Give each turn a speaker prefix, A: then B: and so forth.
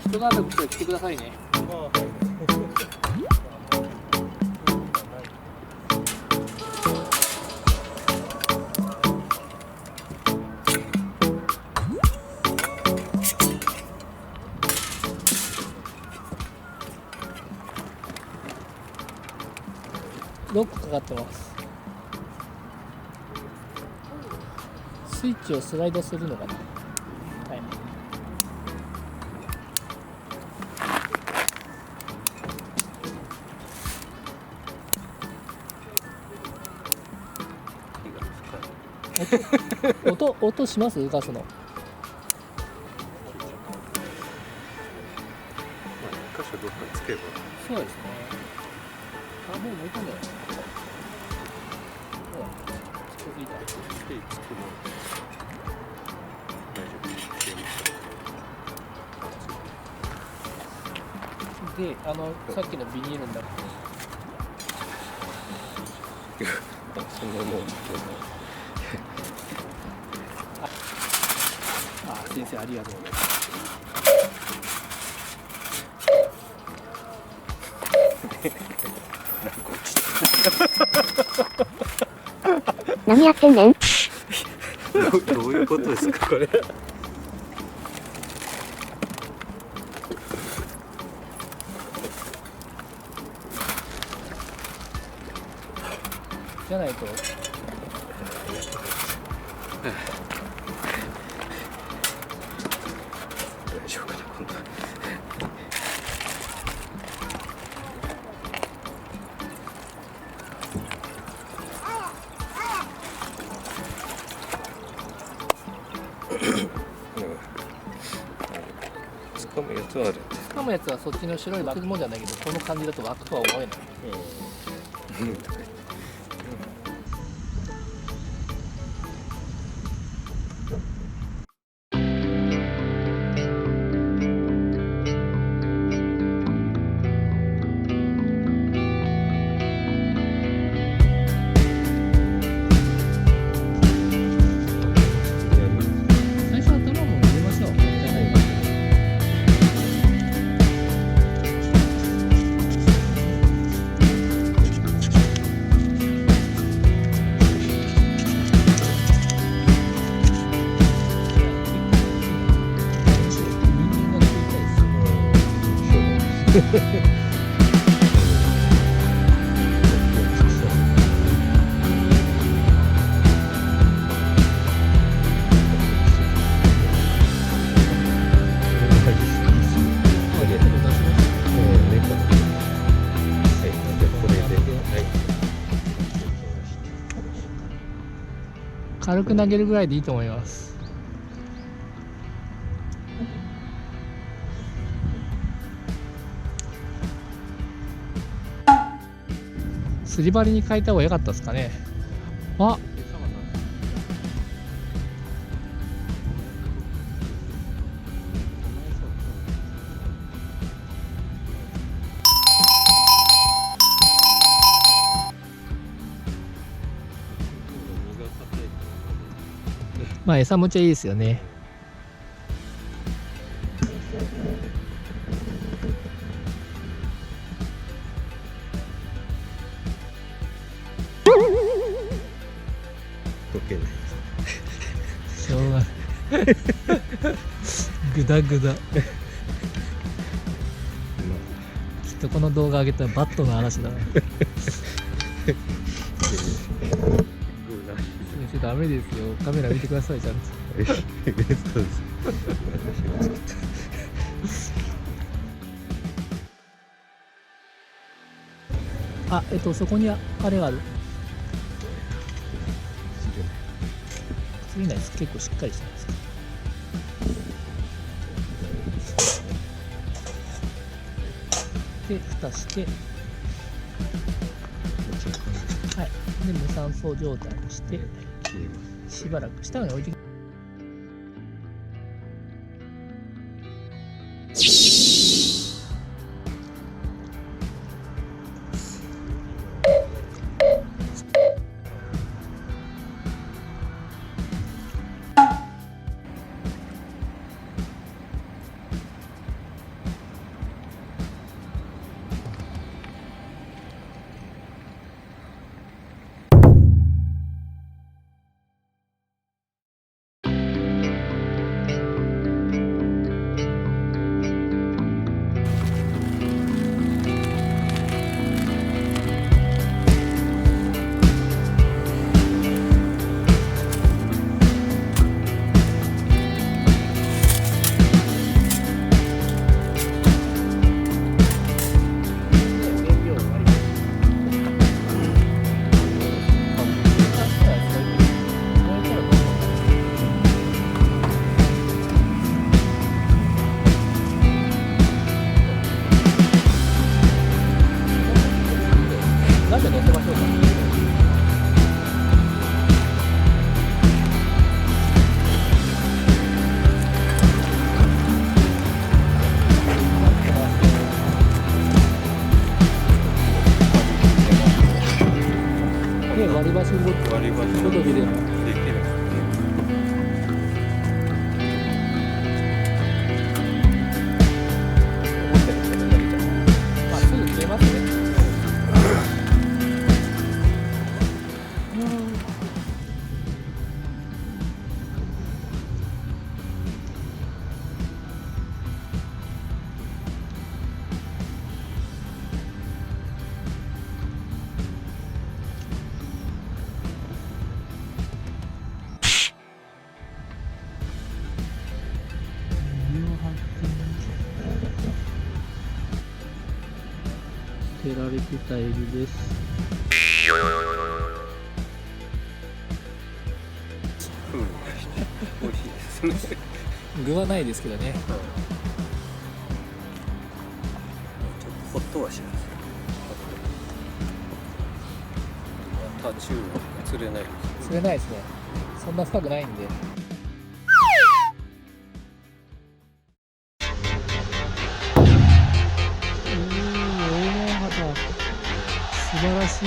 A: 一段落して来てくださいね。ロックかかってます。スイッチをスライドするのかな。はい。音します？ガスの。
B: 箇所どっかつけば。
A: そうですね。あ、もう抜いたんじゃないですか。近づいた。
B: つけも大丈夫。
A: で、さっきのビニールの中に。
B: そんなもん。
A: 先生ありがとうございます。
C: 何やってんねん。
B: どういうことですかこれ。
A: じゃないと。
B: 大丈夫かな今度。掴むやつはある。
A: 掴むやつはそっちの白い枠もじゃないけど、この感じだと枠とは思えない。最初は卵を入れましょう。軽く投げるぐらいでいいと思います。すり針に変えた方が良かったですかね。あ、まあ餌持ちはいいですよね。
B: 溶けない。
A: しょうがない。グダグダ。きっとこの動画上げたらバットの嵐だな。先生ダメですよ。カメラ見てくださいちゃんと。
B: そうです。
A: あ、そこにあれがある。釣れないです。結構しっかりしてます。で、蓋して、はい。で、無酸素状態にして、しばらく下に置いて。信号
B: 割り箸
A: ごときで
B: できるんですね。思ったより手が伸びちゃう。
A: まあすぐ消えますね。捨てられてたエビです。
B: 美味しいですね。
A: 具はないですけどね。
B: ちょっとホッとはします。タチウオ釣れないです。
A: 釣れないですね。そんな深くないんで。素晴らしい。